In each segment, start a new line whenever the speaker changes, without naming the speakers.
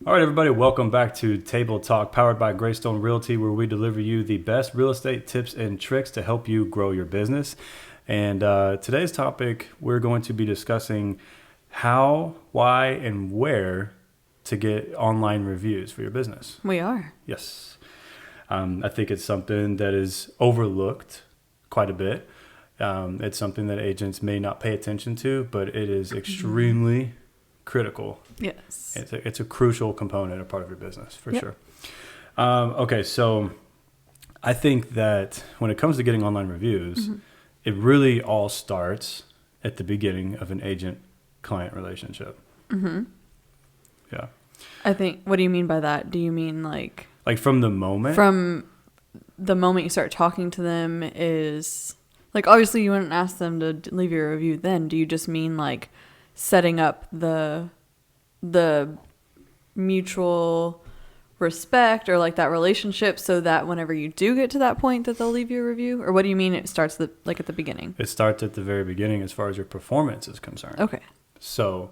All right, everybody, welcome back to Table Talk, powered by Greystone Realty, where we deliver you the best real estate tips and tricks to help you grow your business. And today's topic, we're going to be discussing how, why, and where to get online reviews for your business.
We are.
Yes. I think it's something that is overlooked quite a bit. It's something that agents may not pay attention to, but it is extremely critical.
Yes.
It's a crucial component, a part of your business, for sure. Okay, so I think that when it comes to getting online reviews, it really all starts at the beginning of an agent-client relationship. Yeah.
I think, what do you mean by that? Do you mean like
from the moment?
From the moment you start talking to them is, like, obviously you wouldn't ask them to leave you a review then. Do you just mean like setting up the mutual respect or like that relationship so that whenever you do get to that point that they'll leave you a review? Or what do you mean it starts at the beginning?
It starts at the very beginning as far as your performance is concerned.
Okay.
So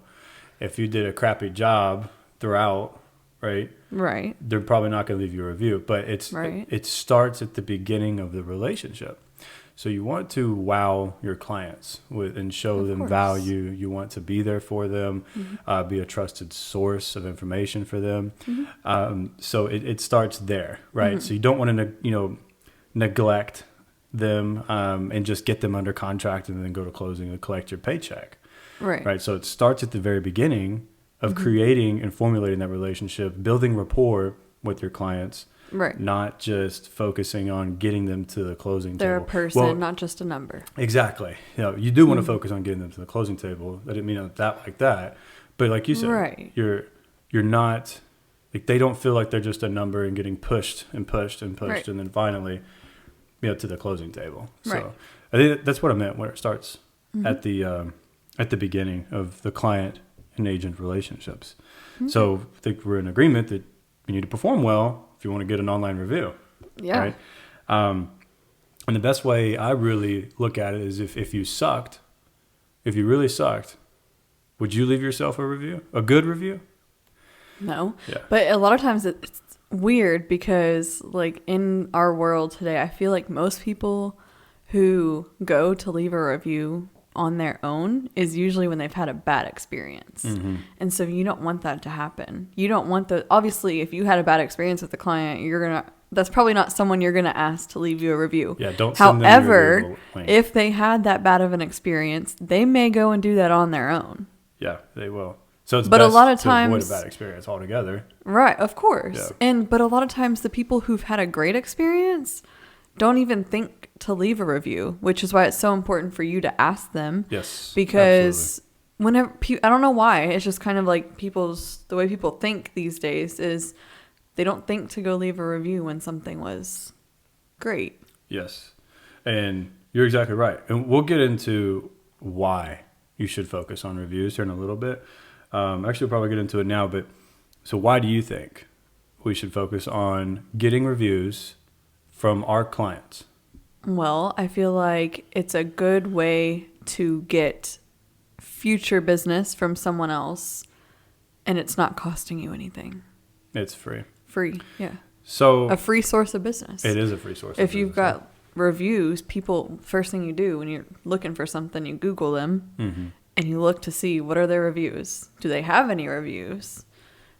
if you did a crappy job throughout, right, they're probably not going to leave you a review. But it starts at the beginning of the relationship. So you want to wow your clients and show them value. You want to be there for them, be a trusted source of information for them. So it starts there, right? So you don't want to neglect them and just get them under contract and then go to closing and collect your paycheck. Right. So it starts at the very beginning of creating and formulating that relationship, building rapport with your clients. Right. Not just focusing on getting them to the closing table.
They're a person, not just a number.
Exactly. You do want to focus on getting them to the closing table. I didn't mean that like that. But like you said, you're not, like, they don't feel like they're just a number and getting pushed and pushed and pushed and then finally to the closing table. So I think that's what I meant when it starts at the beginning of the client and agent relationships. So I think we're in agreement that you need to perform well if you want to get an online review. Yeah. Right? And the best way I really look at it is if you really sucked, would you leave yourself a review? A good review?
No. Yeah. But a lot of times it's weird because, like, in our world today, I feel like most people who go to leave a review on their own is usually when they've had a bad experience. And so you don't want that to happen. You don't want obviously if you had a bad experience with the client, that's probably not someone you're going to ask to leave you a review.
Yeah, don't send them your
However, if they had that bad of an experience, they may go and do that on their own.
Yeah, they will. So it's
best
a lot of times, to avoid a bad experience altogether.
Right, of course. Yeah. But a lot of times the people who've had a great experience don't even think to leave a review, which is why it's so important for you to ask them.
Yes,
because whenever I don't know why, it's just kind of like the way people think these days is they don't think to go leave a review when something was great. Yes,
and you're exactly right. And we'll get into why you should focus on reviews here in a little bit. Actually, we'll probably get into it now. But so why do you think we should focus on getting reviews from our clients?
Well, I feel like it's a good way to get future business from someone else, and it's not costing you anything.
It's free.
Free, yeah.
So
a free source of business.
It is a free source.
If you've got reviews, people, first thing you do when you're looking for something, you Google them and you look to see what are their reviews. Do they have any reviews?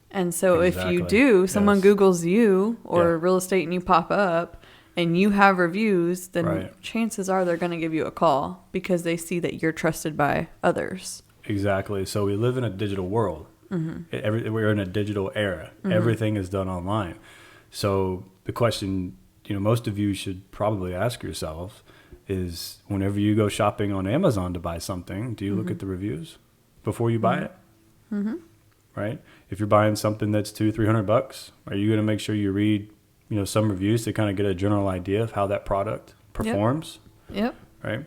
And so if you do, someone Googles you or real estate and you pop up and you have reviews, then chances are they're going to give you a call because they see that you're trusted by others.
Exactly. So we live in a digital world. We're in a digital era. Everything is done online. So the question, most of you should probably ask yourself is whenever you go shopping on Amazon to buy something, do you look at the reviews before you buy it? Right? If you're buying something that's $200-$300, are you going to make sure you read some reviews to kind of get a general idea of how that product performs?
Yep.
Right?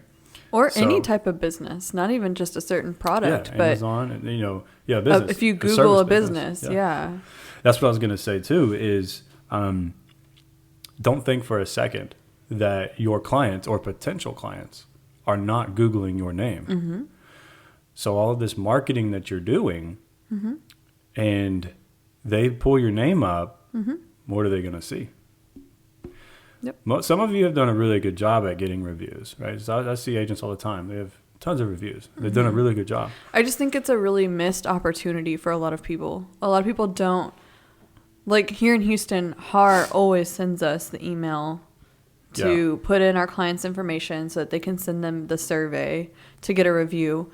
Or any type of business, not even just a certain product, but
Amazon, and business.
If you Google a business,
That's what I was going to say too. Is don't think for a second that your clients or potential clients are not Googling your name. So all of this marketing that you're doing, and they pull your name up, what are they going to see?
Yep.
Some of you have done a really good job at getting reviews, right? So I see agents all the time. They have tons of reviews. They've done a really good job.
I just think it's a really missed opportunity for a lot of people. A lot of people don't. Like here in Houston, HAR always sends us the email to put in our clients' information so that they can send them the survey to get a review.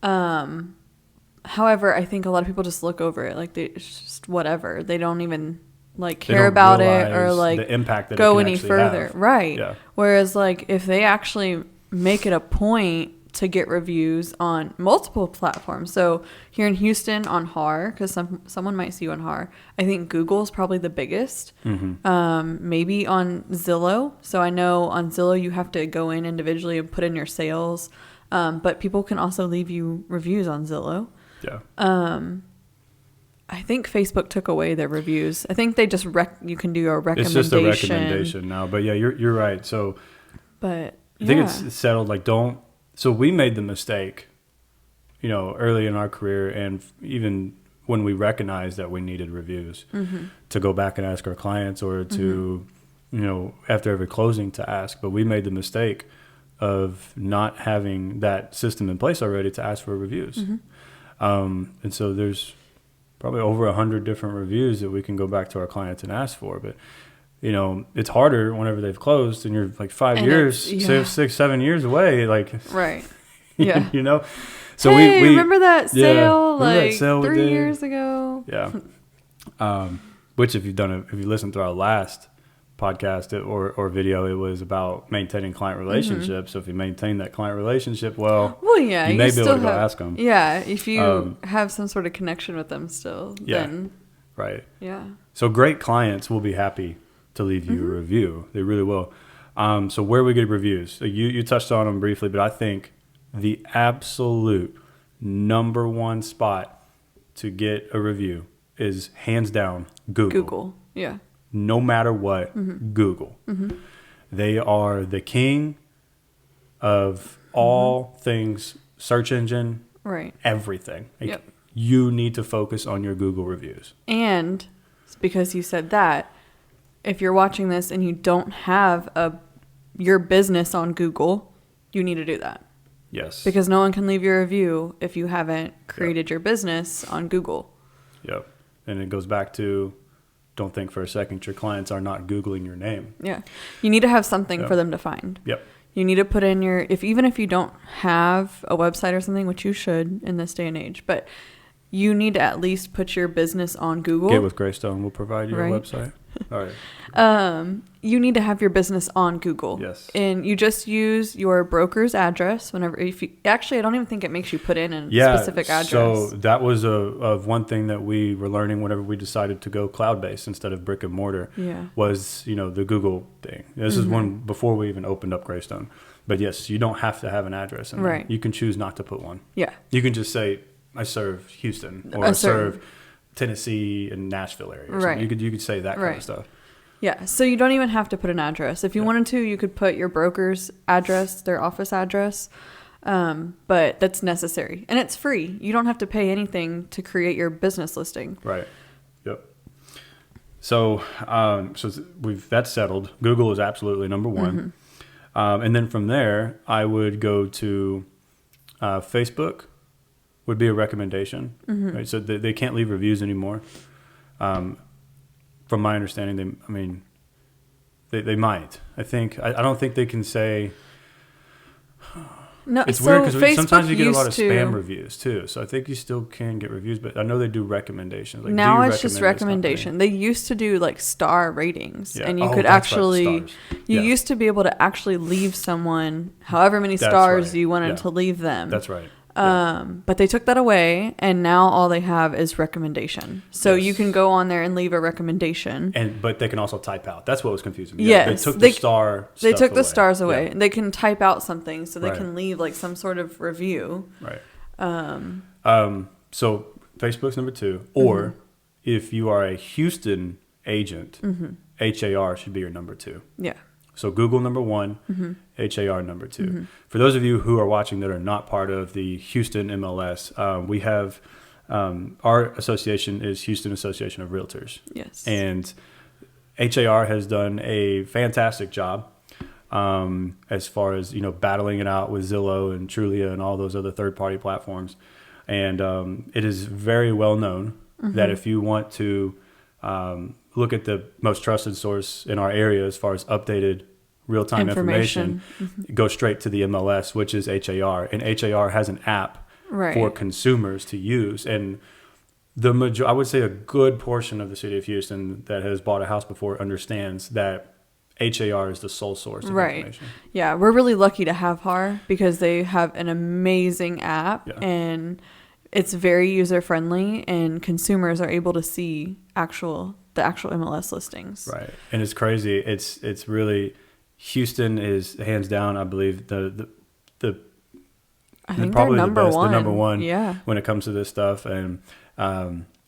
However, I think a lot of people just look over it. Like it's just whatever. They don't even like care about it or like
the impact that
go
it can
any further.
have.
Right.
Yeah.
Whereas like if they actually make it a point to get reviews on multiple platforms. So here in Houston on HAR, because someone might see you on HAR, I think Google is probably the biggest. Maybe on Zillow. So I know on Zillow you have to go in individually and put in your sales. But people can also leave you reviews on Zillow.
Yeah.
I think Facebook took away their reviews. I think they just you can do a recommendation.
It's just a recommendation now. But yeah, you're right. So
but
I think it's settled. Like so we made the mistake, early in our career, and even when we recognized that we needed reviews, to go back and ask our clients, or to, after every closing to ask. But we made the mistake of not having that system in place already to ask for reviews. And so there's probably over 100 different reviews that we can go back to our clients and ask for. But it's harder whenever they've closed and you're like 5 years, 6, 7 years away. Like,
right. Yeah.
So
hey,
we
remember that sale
that sale
3 years ago?
Yeah. Which if you listened to our last podcast or video, it was about maintaining client relationships. So if you maintain that client relationship, well,
yeah,
you may be able to go ask them.
Yeah. If you have some sort of connection with them still, then.
Right.
Yeah.
So great clients will be happy to leave you a review. They really will. So where we get reviews, so you touched on them briefly, but I think the absolute number one spot to get a review is hands down Google.
Yeah.
No matter what, Google. They are the king of all things search engine,
right?
Everything. Like, you need to focus on your Google reviews.
And because you said that, if you're watching this and you don't have your business on Google, you need to do that.
Yes.
Because no one can leave your review if you haven't created your business on Google. Yep.
And it goes back to, don't think for a second your clients are not Googling your name.
Yeah. You need to have something for them to find.
Yep.
You need to put in even if you don't have a website or something, which you should in this day and age, but you need to at least put your business on Google.
Get with Greystone. We'll provide you a website. All
right. You need to have your business on Google.
Yes.
And you just use your broker's address whenever, actually, I don't even think it makes you put in a specific address.
So that was one thing that we were learning whenever we decided to go cloud-based instead of brick and mortar.
Yeah.
Was, the Google thing. This is one before we even opened up Greystone. But yes, you don't have to have an address.
Right.
You can choose not to put one.
Yeah.
You can just say, I serve Houston, or I serve Tennessee and Nashville area. Right. You could say that kind of stuff.
Yeah. So you don't even have to put an address. If you wanted to, you could put your broker's address, their office address. But that's necessary. And it's free. You don't have to pay anything to create your business listing.
Right. Yep. So that's settled. Google is absolutely number one. And then from there, I would go to Facebook. Would be a recommendation, right? So they can't leave reviews anymore. From my understanding, they might. I don't think they can say.
No,
it's weird because sometimes you get a lot of spam reviews too. So I think you still can get reviews, but I know they do recommendations. Like,
now it's just recommendation. They used to do like star ratings, and you could actually, used to be able to actually leave someone however many stars you wanted to leave them.
That's right.
But they took that away, and now all they have is recommendation. So you can go on there and leave a recommendation.
But they can also type out. That's what was confusing me.
Yes,
they took the star.
They took the stars away. Yeah. They can type out something, so they can leave like some sort of review.
Right. So Facebook's number 2, or if you are a Houston agent, HAR should be your number 2.
Yeah.
So Google number 1, HAR number 2. For those of you who are watching that are not part of the Houston MLS, we have our association is Houston Association of Realtors.
Yes.
And HAR has done a fantastic job as far as, battling it out with Zillow and Trulia and all those other third-party platforms. And it is very well known that if you want to look at the most trusted source in our area as far as updated real-time information, go straight to the MLS, which is HAR. And HAR has an app for consumers to use. And I would say a good portion of the city of Houston that has bought a house before understands that HAR is the sole source of information.
Yeah, we're really lucky to have HAR because they have an amazing app and it's very user friendly, and consumers are able to see the actual MLS listings.
Right, and it's crazy. It's really, Houston is hands down, I believe,
I think
probably
they're
the number one
yeah.
when it comes to this stuff. And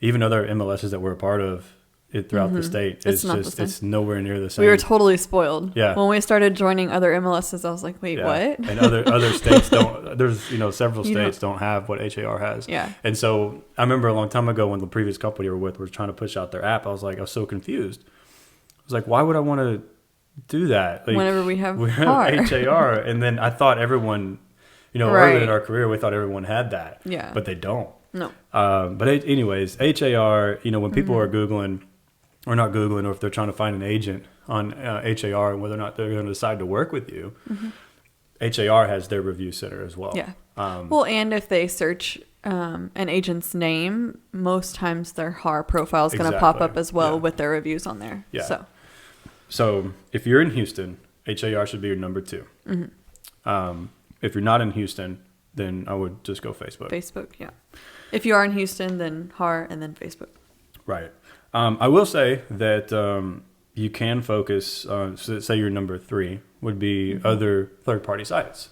even other MLSs that we're a part of throughout the state, it's nowhere near the same.
We were totally spoiled.
Yeah.
When we started joining other MLSs, I was like, wait, what?
And other states don't, there's, several states don't have what HAR has.
Yeah.
And so I remember a long time ago when the previous company we were with was trying to push out their app, I was so confused. I was like, why would I want to do that? Like,
whenever we have
HAR. And then I thought everyone, early in our career, we thought everyone had that.
Yeah.
But they don't.
No.
But anyways, HAR, when people are Googling, or not Googling, or if they're trying to find an agent on HAR and whether or not they're going to decide to work with you, HAR has their review center as well.
Yeah. And if they search an agent's name, most times their HAR profile is going to pop up as well with their reviews on there.
Yeah. So if you're in Houston, HAR should be your number 2. If you're not in Houston, then I would just go Facebook.
Facebook, yeah. If you are in Houston, then HAR and then Facebook.
Right. I will say that you can focus, say your number 3 would be other third-party sites.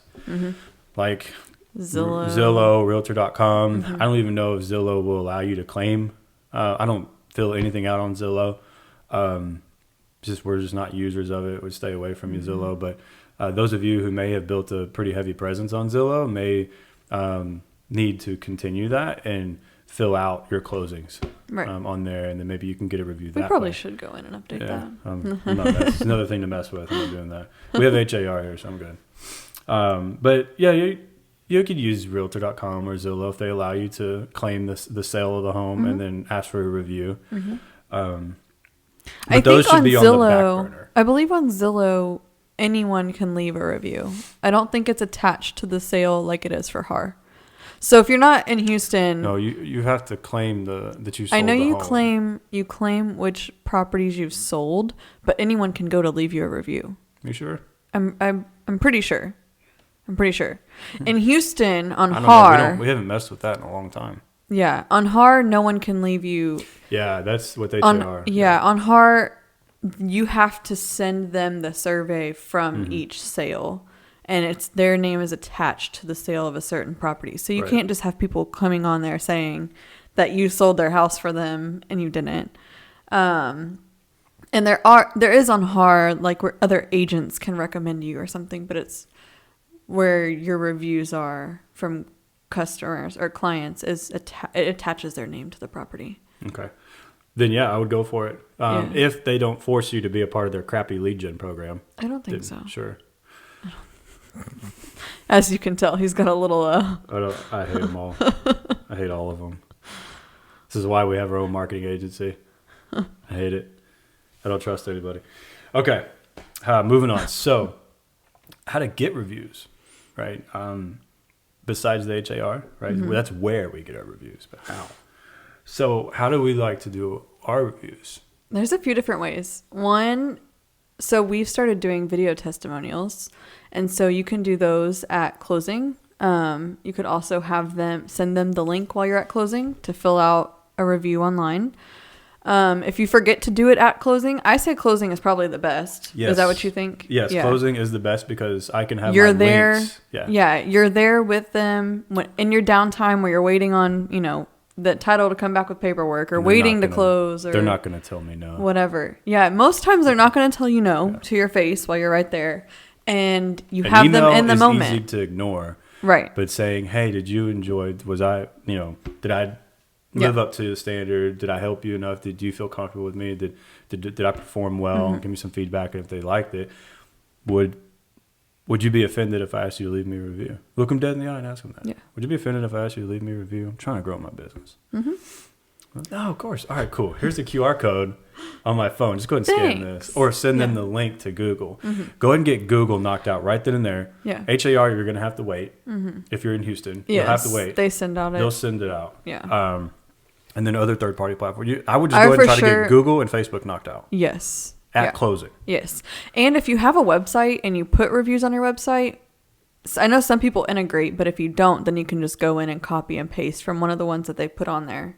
Like Zillow, Realtor.com. I don't even know if Zillow will allow you to claim. I don't fill anything out on Zillow. We're just not users of it. Would stay away from you, Zillow. But those of you who may have built a pretty heavy presence on Zillow may need to continue that and fill out your closings on there, and then maybe you can get a review that way.
We probably should go in and update that.
It's another thing to mess with. I'm not doing that. We have HAR here, so I'm good. But yeah, you could use Realtor.com or Zillow if they allow you to claim the sale of the home and then ask for a review.
I think on Zillow, I believe on Zillow, anyone can leave a review. I don't think it's attached to the sale like it is for HAR. So if you're not in Houston,
no, you have to claim that you sold.
I know
the
you
home.
claim which properties you've sold, but anyone can go to leave you a review.
You sure?
I'm pretty sure. In Houston on HAR,
we haven't messed with that in a long time.
Yeah, on HAR, no one can leave you.
Yeah, that's what they are.
Yeah, on HAR, you have to send them the survey from each sale. And their name is attached to the sale of a certain property. So you can't just have people coming on there saying that you sold their house for them and you didn't. And there is on HAR, like where other agents can recommend you or something, but it's where your reviews are from customers or clients it attaches their name to the property.
Okay. Then yeah, I would go for it. If they don't force you to be a part of their crappy lead gen program.
I don't think so.
Sure.
As you can tell, he's got a little.
I hate them all. I hate all of them. This is why we have our own marketing agency. I hate it. I don't trust anybody. Okay, moving on. So, how to get reviews, right? Besides the HAR, right? Well, that's where we get our reviews, but how? So, how do we like to do our reviews?
There's a few different ways. One, so we've started doing video testimonials. And so you can do those at closing. You could also send them the link while you're at closing to fill out a review online. If you forget to do it at closing, I say closing is probably the best.
Yes.
Is that what you think?
Yes, yeah. Closing is the best because I can have
you're
my
there,
links.
Yeah, you're there with them in your downtime where you're waiting on, the title to come back with paperwork or waiting to close. Or
they're not going to tell me no.
Whatever. Yeah, most times they're not going to tell you no to your face while you're right there. And you have them in the moment.
Easy to ignore.
Right.
But saying, hey, did you enjoy, did I live up to the standard? Did I help you enough? Did you feel comfortable with me? Did I perform well? Give me some feedback, and if they liked it, would you be offended if I asked you to leave me a review? Look them dead in the eye and ask them that. Yeah. Would you be offended if I asked you to leave me a review? I'm trying to grow my business. No, of course. All right, cool. Here's the QR code on my phone. Just go ahead and scan this. Or send them the link to Google. Go ahead and get Google knocked out right then and there.
Yeah.
HAR, you're going to have to wait. If you're in Houston, you'll have to wait.
They send out
They'll send it out.
Yeah.
And then other third-party platforms. I would just go ahead and try to get Google and Facebook knocked out.
Yes.
At closing.
Yes. And if you have a website and you put reviews on your website, I know some people integrate, but if you don't, then you can just go in and copy and paste from one of the ones that they put on there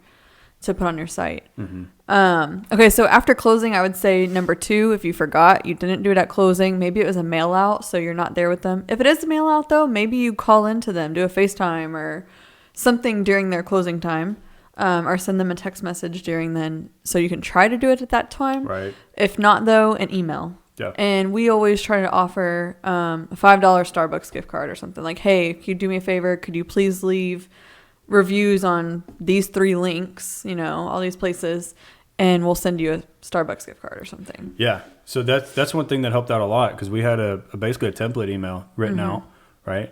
to put on your site. Okay, so after closing, I would say number 2, if you forgot, you didn't do it at closing, maybe it was a mail out, so you're not there with them. If it is a mail out, though, maybe you call into them, do a FaceTime or something during their closing time, or send them a text message during then, so you can try to do it at that time.
Right.
If not, though, an email.
Yeah.
And we always try to offer a $5 Starbucks gift card or something. Like, hey, could you do me a favor? Could you please leave reviews on these 3 links, all these places, and we'll send you a Starbucks gift card or something.
Yeah. So that's one thing that helped out a lot, because we had basically a template email written out, right?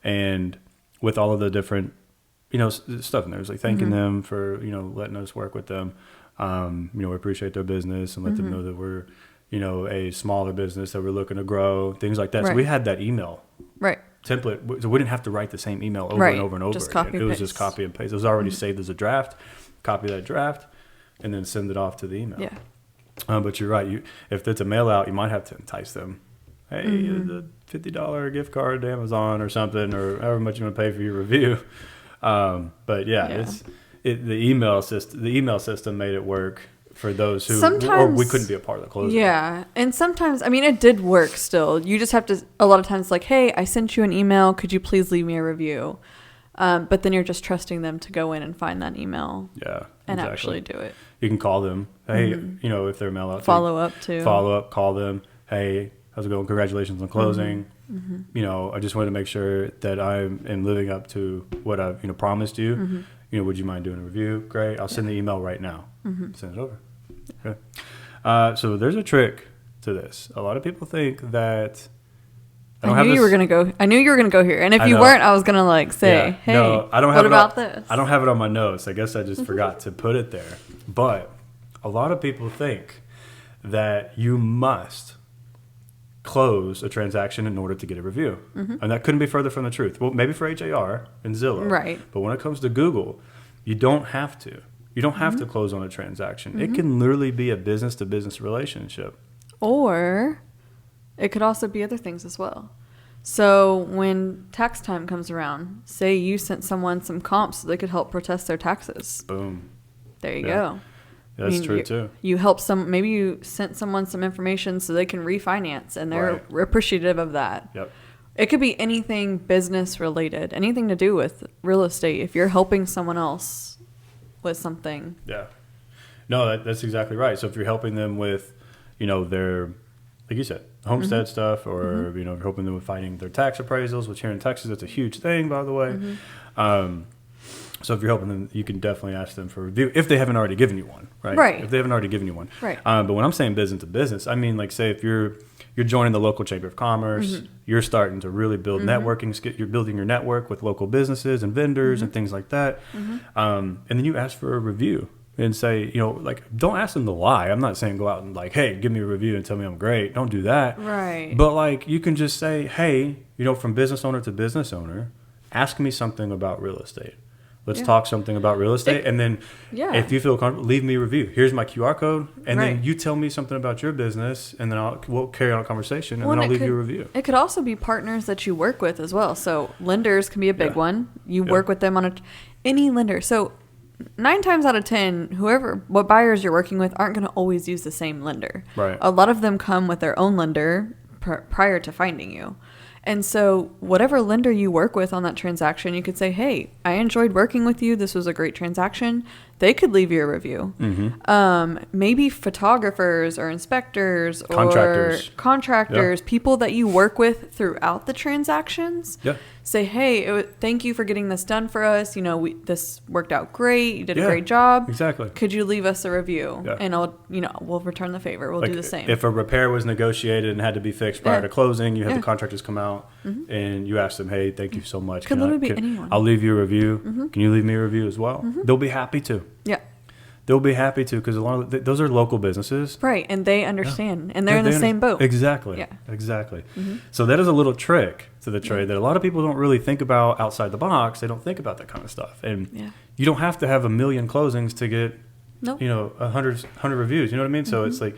And with all of the different, stuff in there. It was like thanking them for, letting us work with them. We appreciate their business and let them know that we're, a smaller business that we're looking to grow, things like that. Right. So we had that email.
Right.
Template, so we didn't have to write the same email over and over and over
just
again. It was just copy and paste. It was already saved as a draft. Copy that draft, and then send it off to the email.
Yeah.
But you're right. If it's a mail out, you might have to entice them. Hey, the $50 gift card to Amazon or something, or however much you want to pay for your review. But the email system made it work for those who, or we couldn't be a part of the closing.
Yeah. And sometimes, it did work still. You just have to, a lot of times, like, hey, I sent you an email. Could you please leave me a review? But then you're just trusting them to go in and find that email.
Yeah.
And actually do it.
You can call them. Hey, if they're mail out.
Follow up,
call them. Hey, how's it going? Congratulations on closing. I just want to make sure that I am living up to what I've, promised you. Would you mind doing a review? Great. I'll send the email right now. Send it over. Okay. So there's a trick to this. A lot of people think that
I knew you were gonna go here, and if you weren't, I was gonna say, "Hey, no,
I don't have
what about this?"
I don't have it on my notes. I guess I just forgot to put it there. But a lot of people think that you must close a transaction in order to get a review, and that couldn't be further from the truth. Well, maybe for HAR and Zillow,
right?
But when it comes to Google, you don't have to. You don't have to close on a transaction. It can literally be a business-to-business relationship,
or it could also be other things as well. So when tax time comes around, say you sent someone some comps so they could help protest their taxes.
Boom.
There you go.
That's true too.
You help maybe you sent someone some information so they can refinance, and they're appreciative of that.
Yep.
It could be anything business related, anything to do with real estate. If you're helping someone else with something.
Yeah. No, that's exactly right. So if you're helping them with, their, like you said, homestead stuff, or, you're helping them with finding their tax appraisals, which here in Texas, that's a huge thing, by the way. So if you're helping them, you can definitely ask them for a review if they haven't already given you one, right?
Right.
If they haven't already given you one.
Right.
But when I'm saying business to business, I mean, like, say if you're joining the local chamber of commerce, you're starting to really build networking. You're building your network with local businesses and vendors and things like that. And then you ask for a review and say, don't ask them to lie. I'm not saying go out and hey, give me a review and tell me I'm great. Don't do that.
Right.
But you can just say, hey, from business owner to business owner, ask me something about real estate. Let's talk something about real estate. And then if you feel comfortable, leave me a review. Here's my QR code. And then you tell me something about your business, and then we'll carry on a conversation, and then I'll leave you a review.
It could also be partners that you work with as well. So lenders can be a big one. You work with them on any lender. So 9 times out of 10, what buyers you're working with aren't going to always use the same lender.
Right.
A lot of them come with their own lender prior to finding you. And so whatever lender you work with on that transaction, you could say, hey, I enjoyed working with you. This was a great transaction. they could leave you a review. Maybe photographers or inspectors or contractors, people that you work with throughout the transactions. Say, hey, thank you for getting this done for us. This worked out great. You did a great job.
Exactly.
Could you leave us a review? And we'll return the favor. We'll do the same.
If a repair was negotiated and had to be fixed prior to closing, you have the contractors come out and you ask them, hey, thank you so much.
Could literally be anyone.
I'll leave you a review. Can you leave me a review as well? They'll be happy to.
Yeah.
They'll be happy to, because a lot of those are local businesses.
Right, and they understand, and they're in the same boat.
Exactly. Yeah. Exactly. So that is a little trick to the trade that a lot of people don't really think about outside the box. They don't think about that kind of stuff. And you don't have to have 1 million closings to get, 100 reviews. You know what I mean? So it's like,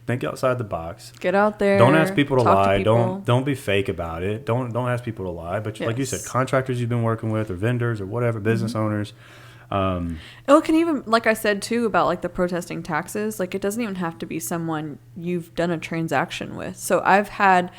think outside the box.
Get out there.
Don't ask people to lie. Don't be fake about it. Don't ask people to lie. But like you said, contractors you've been working with, or vendors, or whatever, business owners.
It can even, like I said too, about like the protesting taxes, like it doesn't even have to be someone you've done a transaction with. So I've had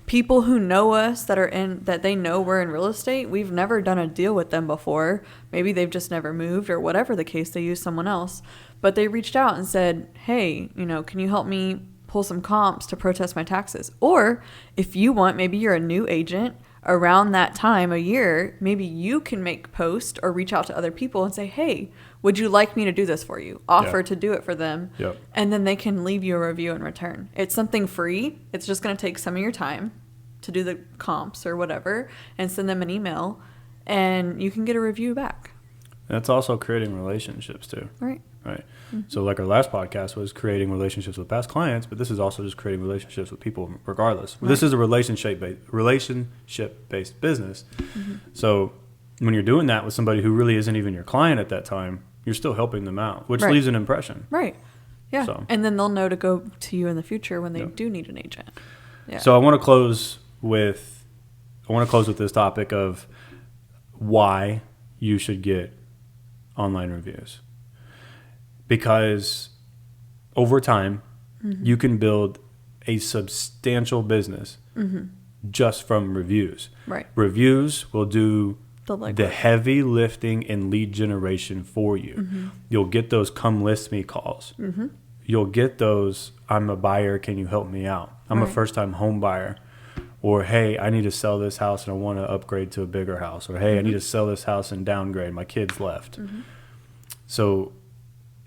people who know us that they know we're in real estate. We've never done a deal with them before. Maybe they've just never moved, or whatever the case, they use someone else. But they reached out and said, hey, can you help me pull some comps to protest my taxes? Or if you want, maybe you're a new agent. Around that time a year, maybe you can make post or reach out to other people and say, hey, would you like me to do this for you? Offer to do it for them. And then they can leave you a review in return. It's something free. It's just going to take some of your time to do the comps or whatever, and send them an email, and you can get a review back.
That's also creating relationships too. Right. So like our last podcast was creating relationships with past clients, but this is also just creating relationships with people regardless. This is a relationship-based business. So when you're doing that with somebody who really isn't even your client at that time, you're still helping them out, which leaves an impression.
Right. Yeah. So. And then they'll know to go to you in the future when they do need an agent. Yeah.
So I want to close with this topic of why you should get online reviews. Because over time, you can build a substantial business just from reviews. Right. Reviews will do the heavy lifting and lead generation for you. You'll get those come list me calls. You'll get those, I'm a buyer, can you help me out? I'm a first time home buyer. Or, hey, I need to sell this house and I want to upgrade to a bigger house. Or, hey, I need to sell this house and downgrade. My kids left. So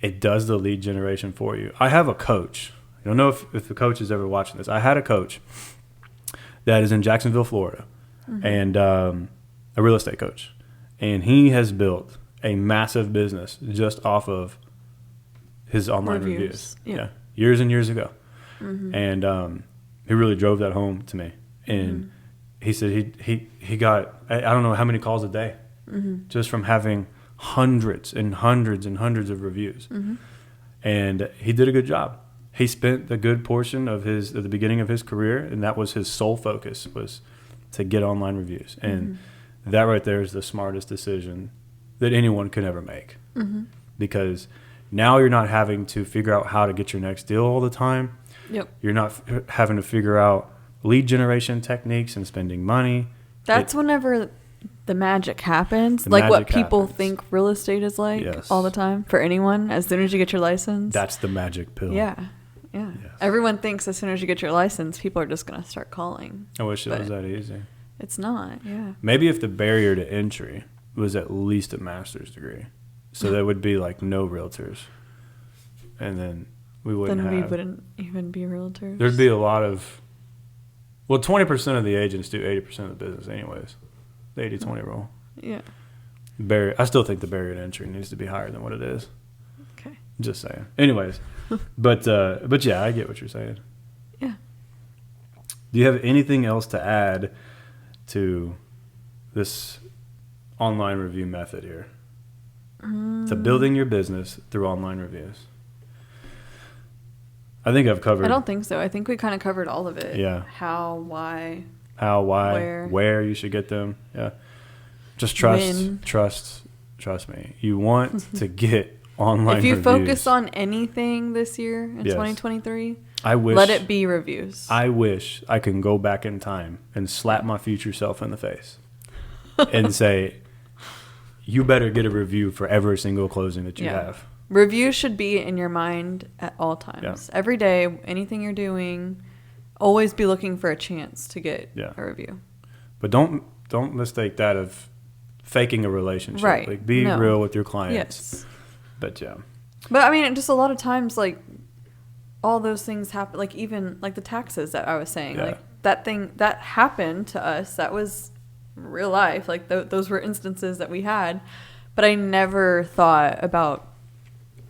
it does the lead generation for you. I have a coach. I don't know if the coach is ever watching this. I had a coach that is in Jacksonville, Florida, and a real estate coach. And he has built a massive business just off of his online reviews. Yeah. Years and years ago. And he really drove that home to me. And he said he got, I don't know how many calls a day just from having hundreds and hundreds and hundreds of reviews. And he did a good job. He spent a good portion of the beginning of his career, and that was his sole focus, was to get online reviews. And that right there is the smartest decision that anyone could ever make. Because now you're not having to figure out how to get your next deal all the time. You're not having to figure out lead generation techniques and spending money.
That's whenever the magic happens, like what people think real estate is like all the time for anyone. As soon as you get your license,
that's the magic pill.
Everyone thinks as soon as you get your license, people are just going to start calling.
I wish it was that easy.
It's not.
Maybe if the barrier to entry was at least a master's degree, so there would be like no realtors, and then we wouldn't
even be realtors.
There'd be a lot of 20% of the agents do 80% of the business anyways. The 80-20 rule. I still think the barrier to entry needs to be higher than what it is. Okay. Just saying. Anyways, but yeah, I get what you're saying. Yeah. Do you have anything else to add to this online review method here? To building your business through online reviews. I think I've covered.
I don't think so. I think we kind of covered all of it.
Yeah.
How, why,
where you should get them. Yeah. Just trust me. You want to get online reviews. If you
focus on anything this year in 2023, let it be reviews.
I wish I can go back in time and slap my future self in the face and say, you better get a review for every single closing that you have.
Reviews should be in your mind at all times. Every day, anything you're doing, always be looking for a chance to get a review.
But don't mistake that of faking a relationship.
Right.
Like, be real with your clients.
Yes.
But
But I mean, just a lot of times, like, all those things happen. Like, even like the taxes that I was saying, like that thing that happened to us, that was real life. Like those were instances that we had, but I never thought about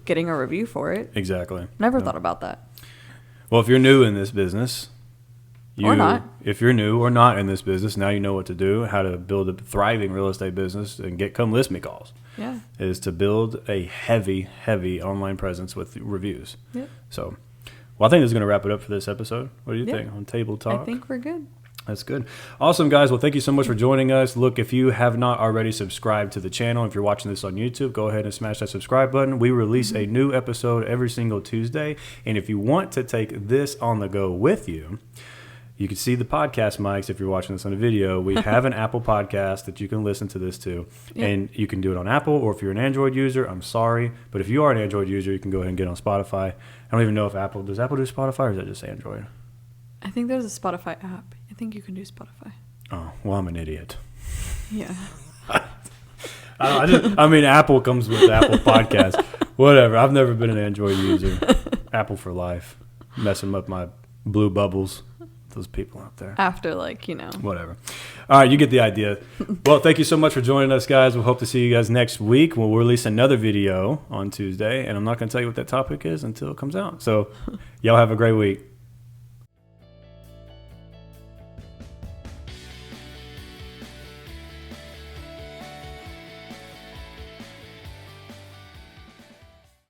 getting a review for it.
Exactly.
Never thought about that.
Well, if you're new in this business,
or not.
If you're new or not in this business, now you know what to do, how to build a thriving real estate business and come list me calls.
Yeah.
Is to build a heavy online presence with reviews.
Yep.
So, well, I think this is going to wrap it up for this episode. What do you think on Table Talk?
I think we're good.
That's good. Awesome, guys. Well, thank you so much for joining us. Look, if you have not already subscribed to the channel, if you're watching this on YouTube, go ahead and smash that subscribe button. We release a new episode every single Tuesday. And if you want to take this on the go with you, you can see the podcast mics if you're watching this on a video. We have an Apple podcast that you can listen to this to. Yep. And you can do it on Apple, or if you're an Android user, I'm sorry. But if you are an Android user, you can go ahead and get on Spotify. I don't even know if does Apple do Spotify, or is that just Android?
I think there's a Spotify app. I think you can do Spotify.
Oh, well, I'm an idiot.
Yeah.
I mean, Apple comes with Apple Podcasts. Whatever. I've never been an Android user. Apple for life. Messing up my blue bubbles. Those people out there.
After,
Whatever. All right, you get the idea. Well, thank you so much for joining us, guys. We'll hope to see you guys next week. We'll release another video on Tuesday, and I'm not going to tell you what that topic is until it comes out. So, y'all have a great week.